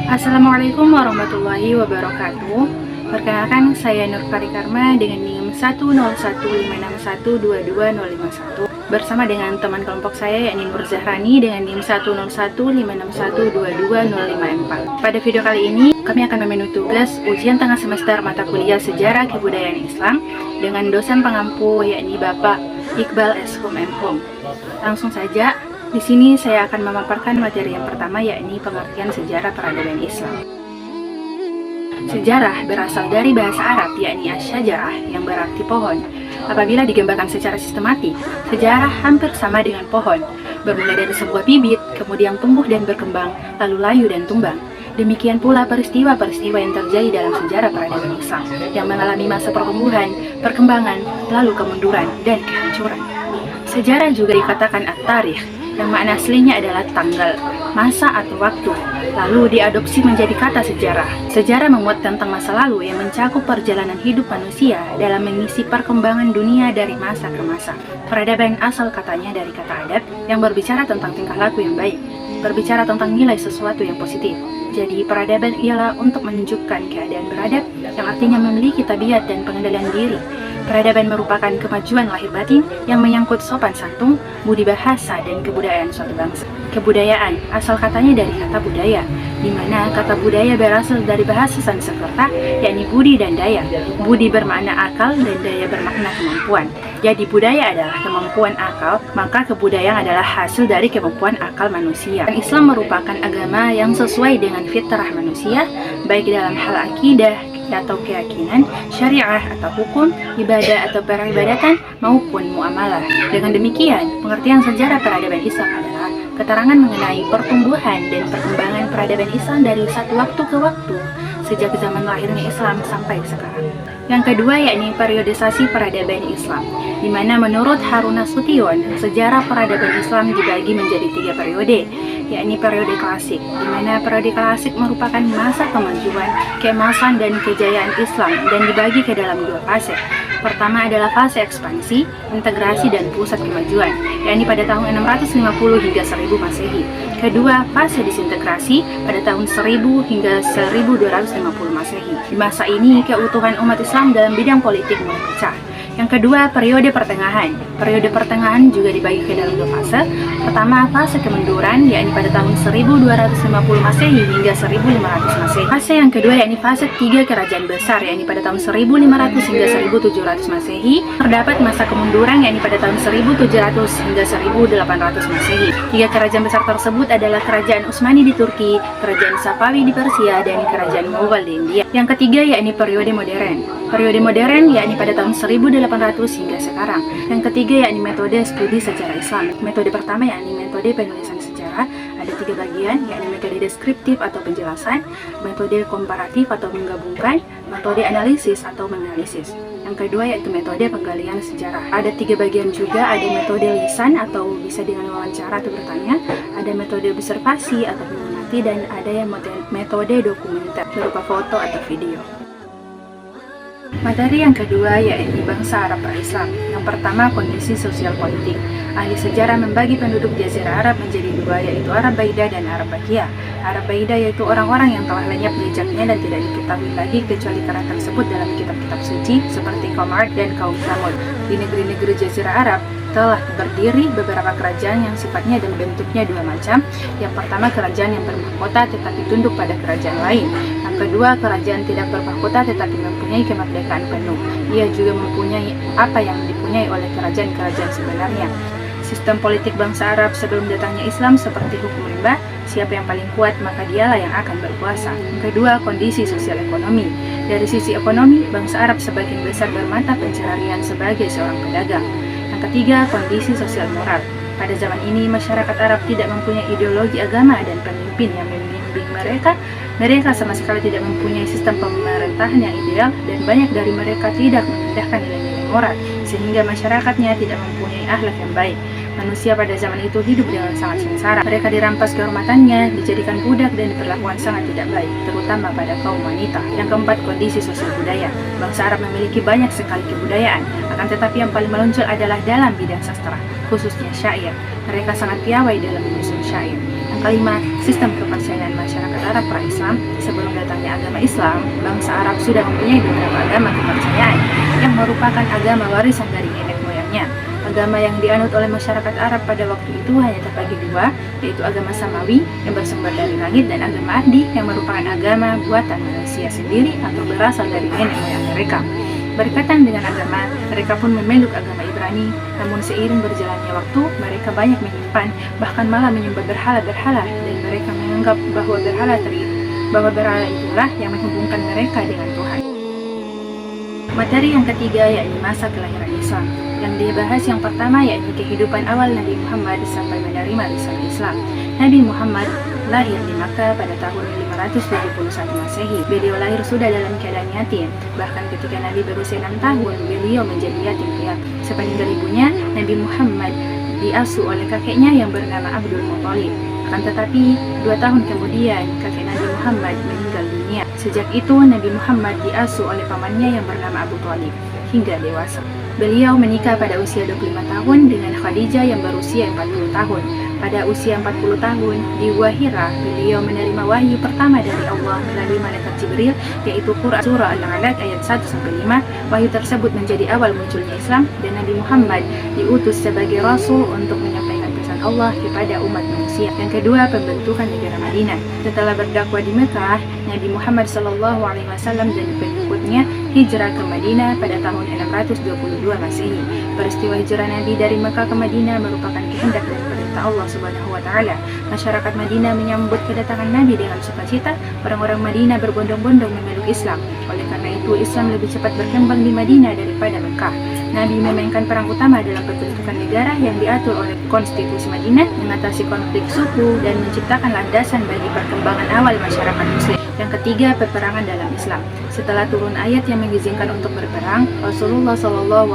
Assalamualaikum warahmatullahi wabarakatuh. Perkenalkan, saya Nur Parikarma dengan NIM 101561220051 bersama dengan teman kelompok saya yakni Nur Zahrani dengan NIM 101561220054. Pada video kali ini kami akan memenuhi tugas ujian tengah semester mata kuliah Sejarah Kebudayaan Islam dengan dosen pengampu yakni Bapak Iqbal S. Hum M. Hum. Langsung saja. Di sini saya akan memaparkan materi yang pertama yakni pengertian sejarah peradaban Islam. Sejarah berasal dari bahasa Arab yakni asy-syajarah yang berarti pohon. Apabila digambarkan secara sistematik, sejarah hampir sama dengan pohon, bermula dari sebuah bibit, kemudian tumbuh dan berkembang, lalu layu dan tumbang. Demikian pula peristiwa-peristiwa yang terjadi dalam sejarah peradaban Islam yang mengalami masa pertumbuhan, perkembangan, lalu kemunduran dan kehancuran. Sejarah juga dikatakan at-tarikh, yang makna aslinya adalah tanggal, masa atau waktu, lalu diadopsi menjadi kata sejarah. Sejarah memuat tentang masa lalu yang mencakup perjalanan hidup manusia dalam mengisi perkembangan dunia dari masa ke masa. Peradaban asal katanya dari kata adab yang berbicara tentang tingkah laku yang baik, berbicara tentang nilai sesuatu yang positif. Jadi peradaban ialah untuk menunjukkan keadaan beradab yang artinya memiliki tabiat dan pengendalian diri. Peradaban merupakan kemajuan lahir batin yang menyangkut sopan santun, budi bahasa, dan kebudayaan suatu bangsa. Kebudayaan asal katanya dari kata budaya, di mana kata budaya berasal dari bahasa Sanskerta, yakni budi dan daya. Budi bermakna akal dan daya bermakna kemampuan. Jadi budaya adalah kemampuan akal, maka kebudayaan adalah hasil dari kemampuan akal manusia. Islam merupakan agama yang sesuai dengan fitrah manusia, baik dalam hal akidah atau keyakinan, syariah atau hukum, ibadah atau peribadatan, maupun muamalah. Dengan demikian, pengertian sejarah peradaban Islam adalah keterangan mengenai pertumbuhan dan perkembangan peradaban Islam dari satu waktu ke waktu, sejak zaman lahirnya Islam sampai sekarang. Yang kedua yakni periodisasi peradaban Islam, di mana menurut Harun Nasution, sejarah peradaban Islam dibagi menjadi 3 periode, yakni periode klasik, di mana periode klasik merupakan masa kemajuan, keemasan, dan kejayaan Islam dan dibagi ke dalam 2 fase. Pertama adalah fase ekspansi, integrasi, dan pusat kemajuan, yakni pada tahun 650 hingga 1000 Masehi. Kedua, fase disintegrasi pada tahun 1000 hingga 1250 Masehi. Di masa ini, keutuhan umat Islam dalam bidang politik mulai pecah. Yang kedua, periode pertengahan. Periode pertengahan juga dibagi ke dalam 2 fase. Pertama, fase kemunduran, yakni pada tahun 1250 Masehi hingga 1500 Masehi. Fase yang kedua yakni fase 3 kerajaan besar, yakni pada tahun 1500 hingga 1700 Masehi. Terdapat masa kemunduran, yakni pada tahun 1700 hingga 1800 Masehi. 3 kerajaan besar tersebut adalah Kerajaan Utsmani di Turki, Kerajaan Safawi di Persia, dan Kerajaan Mughal di India. Yang ketiga yakni periode modern. Periode modern yakni pada tahun 1800 hingga sekarang. Yang ketiga yakni metode studi sejarah Islam. Metode pertama yakni metode penulisan sejarah, ada 3 bagian, yakni metode deskriptif atau penjelasan, metode komparatif atau menggabungkan, metode analisis atau menganalisis. Yang kedua yaitu metode penggalian sejarah. Ada 3 bagian juga, ada metode lisan atau bisa dengan wawancara atau bertanya, ada metode observasi atau mengamati, dan ada yang metode dokumenter berupa foto atau video. Materi yang kedua yaitu bangsa Arab pra-Islam. Yang pertama, kondisi sosial politik. Ahli sejarah membagi penduduk Jazirah Arab menjadi 2, yaitu Arab Baida dan Arab Bakia. Arab Baida yaitu orang-orang yang telah lenyap jejaknya dan tidak diketahui lagi kecuali karena tersebut dalam kitab-kitab suci seperti kaum Ad dan kaum Tsamud. Di negeri-negeri Jazirah Arab telah berdiri beberapa kerajaan yang sifatnya dan bentuknya 2 macam. Yang pertama, kerajaan yang bermahkota tetapi tunduk pada kerajaan lain. Yang kedua, kerajaan tidak bermahkota tetapi mempunyai kemerdekaan penuh. Ia juga mempunyai apa yang dipunyai oleh kerajaan-kerajaan sebenarnya. Sistem politik bangsa Arab sebelum datangnya Islam seperti hukum rimba, siapa yang paling kuat maka dialah yang akan berkuasa. Yang kedua, kondisi sosial ekonomi. Dari sisi ekonomi, bangsa Arab sebagian besar bermata pencaharian sebagai seorang pedagang. Yang ketiga, kondisi sosial moral. Pada zaman ini, masyarakat Arab tidak mempunyai ideologi agama dan pemimpin yang membimbing mereka. Mereka sama sekali tidak mempunyai sistem pemerintahan yang ideal dan banyak dari mereka tidak mengindahkan nilai-nilai moral, sehingga masyarakatnya tidak mempunyai akhlak yang baik. Manusia pada zaman itu hidup dengan sangat sengsara. Mereka dirampas kehormatannya, dijadikan budak, dan diperlakukan sangat tidak baik, terutama pada kaum wanita. Yang keempat, kondisi sosial budaya. Bangsa Arab memiliki banyak sekali kebudayaan, akan tetapi yang paling menonjol adalah dalam bidang sastra, khususnya syair. Mereka sangat piawai dalam menyusun syair. Yang Yang kelima, sistem kepercayaan masyarakat Arab pra-Islam. Sebelum datangnya agama Islam, bangsa Arab sudah mempunyai beberapa agama kepercayaan yang merupakan agama warisan dari nenek moyangnya. Agama yang dianut oleh masyarakat Arab pada waktu itu hanya terbagi dua, yaitu agama Samawi yang bersumber dari langit dan agama Ahdi yang merupakan agama buatan manusia sendiri atau berasal dari nenek moyang mereka. Berkaitan dengan agama, mereka pun memeluk agama Ibrani, namun seiring berjalannya waktu, mereka banyak menyimpan, bahkan malah menyembah berhala-berhala, dan mereka menganggap bahwa berhala itulah yang menghubungkan mereka dengan Tuhan. Materi yang ketiga yakni masa kelahiran Islam. Yang dibahas yang pertama yakni kehidupan awal Nabi Muhammad sampai menerima risalah Islam. Nabi Muhammad lahir di Makkah pada tahun 571 Masehi. Beliau lahir sudah dalam keadaan yatim. Bahkan ketika Nabi berusia 6 tahun, beliau menjadi yatim piatu. Sepeninggal ibunya, Nabi Muhammad diasuh oleh kakeknya yang bernama Abdul Muthalib. Akan tetapi, 2 tahun kemudian, kakek Nabi Muhammad meninggal dunia. Sejak itu, Nabi Muhammad diasuh oleh pamannya yang bernama Abu Thalib hingga dewasa. Beliau menikah pada usia 25 tahun dengan Khadijah yang berusia 40 tahun. Pada usia 40 tahun, di Gua Hira, beliau menerima wahyu pertama dari Allah melalui malaikat Jibril, yaitu Quran Surah Al-Alaq ayat 1-5. Wahyu tersebut menjadi awal munculnya Islam, dan Nabi Muhammad diutus sebagai Rasul untuk menyampaikan pesan Allah kepada umat manusia. Yang kedua, pembentukan negara Madinah. Setelah berdakwah di Mekah, Nabi Muhammad SAW dan pengikutnya hijrah ke Madinah pada tahun 622 Masehi. Peristiwa hijrah Nabi dari Mekah ke Madinah merupakan kehendak dan perintah Allah Subhanahu wa Ta'ala. Masyarakat Madinah menyambut kedatangan Nabi dengan sukacita. Orang-orang Madinah berbondong-bondong memeluk Islam. Oleh karena itu, Islam lebih cepat berkembang di Madinah daripada Mekah. Nabi memainkan perang utama dalam pembentukan negara yang diatur oleh konstitusi Madinah, mengatasi konflik suku, dan menciptakan landasan bagi perkembangan awal masyarakat Muslim. Yang ketiga, peperangan dalam Islam. Setelah turun ayat yang mengizinkan untuk berperang, Rasulullah SAW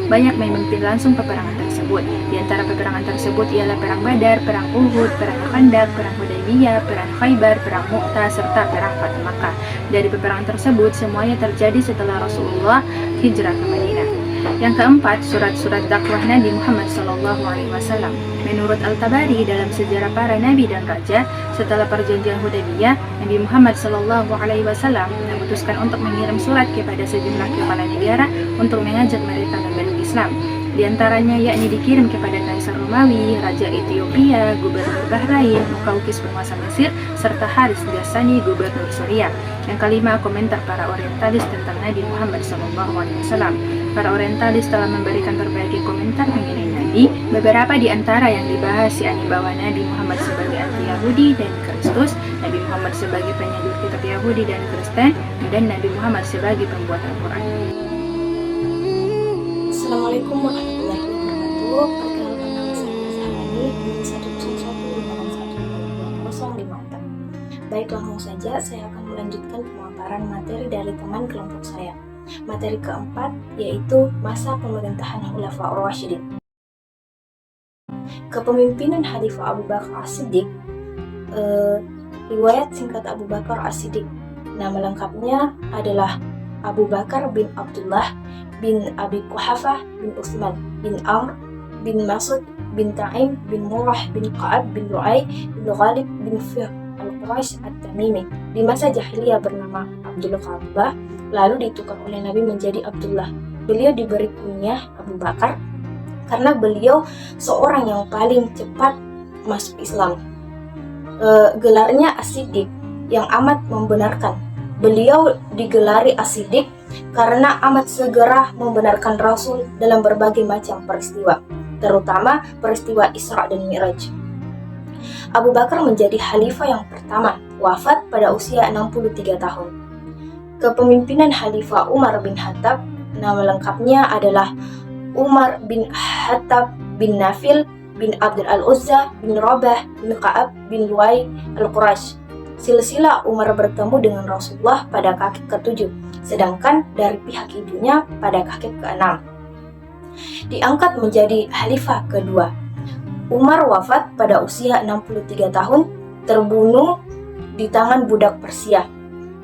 banyak memimpin langsung peperangan tersebut. Di antara peperangan tersebut ialah perang Badar, perang Uhud, perang Khandaq, perang Hudaybiyah, perang Khaybar, perang Mu'tah, serta perang Fathu Makkah. Dari peperangan tersebut, semuanya terjadi setelah Rasulullah hijrah ke Madinah. Yang keempat, surat-surat dakwah Nabi Muhammad SAW. Menurut Al-Tabari, dalam sejarah para nabi dan raja, setelah perjanjian Hudaybiyah, Nabi Muhammad SAW memutuskan untuk mengirim surat kepada sejumlah kepala negara untuk mengajak mereka memeluk Islam. Di antaranya yakni dikirim kepada Kaisar Romawi, Raja Ethiopia, Gubernur Bahrain, Mukaukis penguasa Mesir, serta Haris Ghassani, Gubernur Suriah. Yang kelima, komentar para orientalis tentang Nabi Muhammad SAW. Para orientalis telah memberikan berbagai komentar mengenai Nabi. Beberapa di antara yang dibahas yakni bahwa Nabi Muhammad sebagai anti-Yahudi dan Kristus, Nabi Muhammad sebagai penyadur kitab Yahudi dan Kristen, dan Nabi Muhammad sebagai pembuat Al-Quran. Assalamualaikum warahmatullahi wabarakatuh. Perkenalkan nama saya Zahrani dengan 10151222054. Baik, langsung saja saya akan melanjutkan pemaparan materi dari teman kelompok saya. Materi keempat yaitu masa pemerintahan Khulafaur Rasyidin. Kepemimpinan Khalifah Abu Bakar As-Siddiq. Riwayat singkat Abu Bakar As-Siddiq. Nama lengkapnya adalah Abu Bakar bin Abdullah bin Abi Quhafah bin Utsman bin Amr bin Mas'ud bin Ta'im bin Murrah bin Ka'ab bin Lu'ay bin Ghalib bin Fihr al-Quraisy at-Tamimi. Di masa jahiliyah bernama Abdul Qabbah, lalu ditukar oleh Nabi menjadi Abdullah. Beliau diberi kunyah Abu Bakar karena beliau seorang yang paling cepat masuk Islam. Gelarnya As-Siddiq yang amat membenarkan. Beliau digelari As-Siddiq karena amat segera membenarkan Rasul dalam berbagai macam peristiwa, terutama peristiwa Isra dan Mi'raj. Abu Bakar menjadi khalifah yang pertama, wafat pada usia 63 tahun. Kepemimpinan Khalifah Umar bin Khattab, nama lengkapnya adalah Umar bin Khattab bin Nafil bin Abdul Al-Uzza bin Rabah bin Ka'ab bin Lu'ay al-Quraisy. Silsilah Umar bertemu dengan Rasulullah pada kaki ke-7, sedangkan dari pihak ibunya pada kaki ke-6. Diangkat menjadi khalifah kedua. Umar wafat pada usia 63 tahun, terbunuh di tangan budak Persia.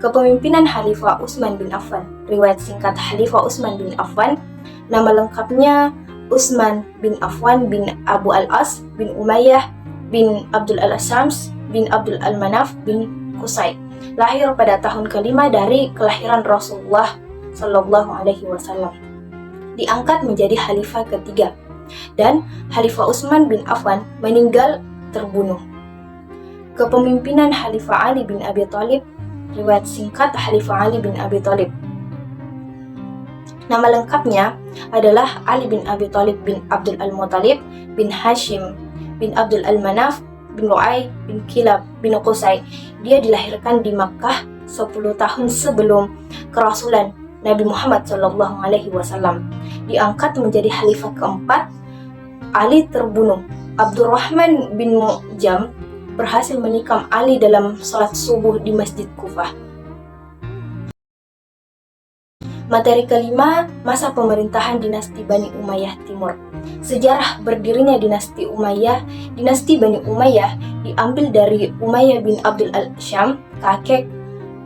Kepemimpinan Khalifah Utsman bin Affan. Riwayat singkat Khalifah Utsman bin Affan, nama lengkapnya Utsman bin Affan bin Abu Al-As bin Umayyah bin Abdul al-Asyams bin Abdul al-Manaf bin Qusay, lahir pada tahun kelima dari kelahiran Rasulullah Shallallahu Alaihi Wasallam. Diangkat menjadi khalifah ketiga, dan Khalifah Utsman bin Affan meninggal terbunuh. Kepemimpinan Khalifah Ali bin Abi Thalib. Riwayat singkat Khalifah Ali bin Abi Thalib. Nama lengkapnya adalah Ali bin Abi Thalib bin Abdul al-Muttalib bin Hashim bin Abdul al-Manaf bin Lu'ay bin Kilab bin Qusay. Dia dilahirkan di Makkah 10 tahun sebelum kerasulan Nabi Muhammad Shallallahu Alaihi Wasallam. Diangkat menjadi khalifah keempat. Ali terbunuh. Abdurrahman bin Mu'jam berhasil menikam Ali dalam sholat subuh di Masjid Kufah. Materi kelima, masa pemerintahan dinasti Bani Umayyah Timur. Sejarah berdirinya dinasti Umayyah. Dinasti Bani Umayyah diambil dari Umayyah bin Abdul al-Syam, kakek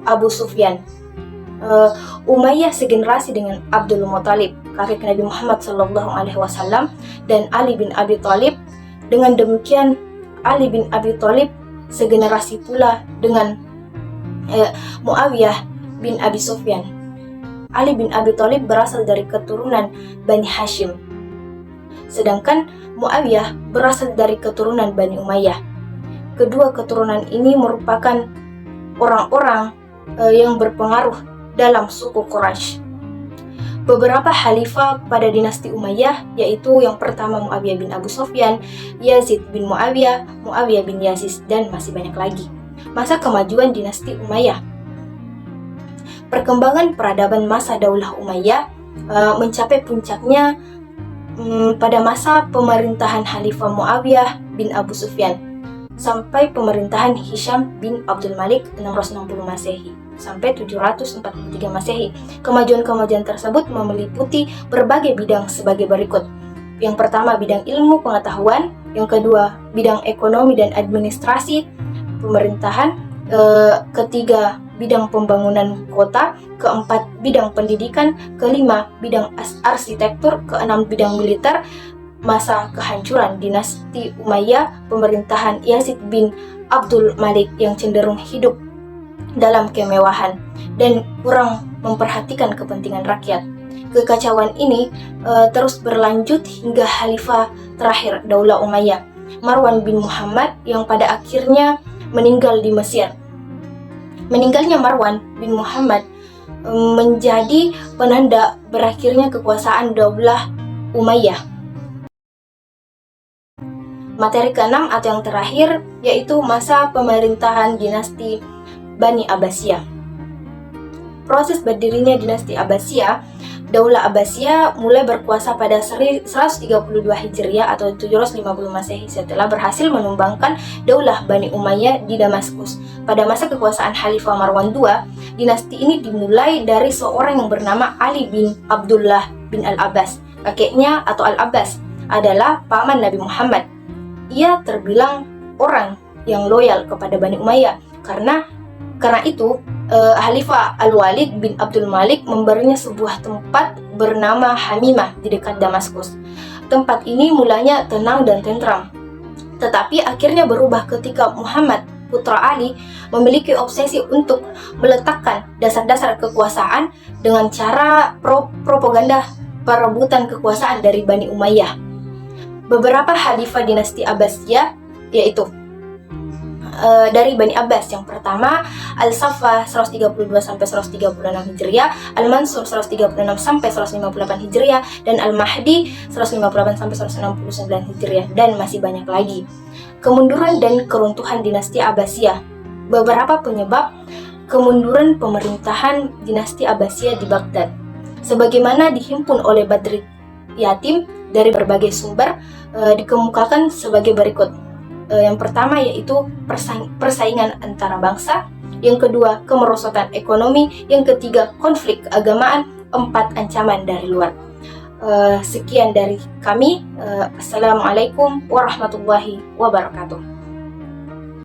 Abu Sufyan. Umayyah segenerasi dengan Abdul Muttalib, kakek Nabi Muhammad SAW, dan Ali bin Abi Thalib. Dengan demikian, Ali bin Abi Thalib segenerasi pula dengan Muawiyah bin Abi Sufyan. Ali bin Abi Thalib berasal dari keturunan Bani Hashim, sedangkan Muawiyah berasal dari keturunan Bani Umayyah. Kedua keturunan ini merupakan orang-orang yang berpengaruh dalam suku Quraisy. Beberapa khalifah pada dinasti Umayyah, yaitu yang pertama Muawiyah bin Abu Sufyan, Yazid bin Muawiyah, Muawiyah bin Yazid, dan masih banyak lagi. Masa kemajuan dinasti Umayyah. Perkembangan peradaban masa Daulah Umayyah mencapai puncaknya pada masa pemerintahan Khalifah Muawiyah bin Abu Sufyan sampai pemerintahan Hisham bin Abdul Malik 660 Masehi sampai 743 Masehi. Kemajuan-kemajuan tersebut meliputi berbagai bidang sebagai berikut. Yang pertama, bidang ilmu pengetahuan. Yang kedua, bidang ekonomi dan administrasi pemerintahan. Ketiga, bidang pembangunan kota. Keempat, bidang pendidikan. Kelima, bidang arsitektur. Keenam, bidang militer. Masa kehancuran dinasti Umayyah, pemerintahan Yazid bin Abdul Malik yang cenderung hidup dalam kemewahan dan kurang memperhatikan kepentingan rakyat. Kekacauan ini terus berlanjut hingga khalifah terakhir Daulah Umayyah, Marwan bin Muhammad, yang pada akhirnya meninggal di Mesir. Meninggalnya Marwan bin Muhammad menjadi penanda berakhirnya kekuasaan Daulah Umayyah. Materi keenam atau yang terakhir yaitu masa pemerintahan dinasti Bani Abbasiyah. Proses berdirinya dinasti Abbasiyah. Daulah Abbasiyah mulai berkuasa pada 132 Hijriah atau 750 Masehi setelah berhasil menumbangkan Daulah Bani Umayyah di Damaskus. Pada masa kekuasaan Khalifah Marwan II, dinasti ini dimulai dari seorang yang bernama Ali bin Abdullah bin Al-Abbas. Kakeknya atau Al-Abbas adalah paman Nabi Muhammad. Ia terbilang orang yang loyal kepada Bani Umayyah. Karena itu, Khalifah Al-Walid bin Abdul Malik memberinya sebuah tempat bernama Hamimah di dekat Damaskus. Tempat ini mulanya tenang dan tentram, tetapi akhirnya berubah ketika Muhammad, putra Ali, memiliki obsesi untuk meletakkan dasar-dasar kekuasaan dengan cara propaganda perebutan kekuasaan dari Bani Umayyah. Beberapa khalifah dinasti Abbasiyah yaitu dari Bani Abbas. Yang pertama, Al-Saffah 132 sampai 136 Hijriah, Al-Mansur 136 sampai 158 Hijriah, dan Al-Mahdi 158 sampai 169 Hijriah, dan masih banyak lagi. Kemunduran dan keruntuhan dinasti Abbasiyah. Beberapa penyebab kemunduran pemerintahan dinasti Abbasiyah di Baghdad, sebagaimana dihimpun oleh Badri Yatim dari berbagai sumber, dikemukakan sebagai berikut. Yang pertama yaitu persaingan antara bangsa. Yang kedua, kemerosotan ekonomi. Yang ketiga, konflik keagamaan. 4, ancaman dari luar. Sekian dari kami. Assalamualaikum warahmatullahi wabarakatuh.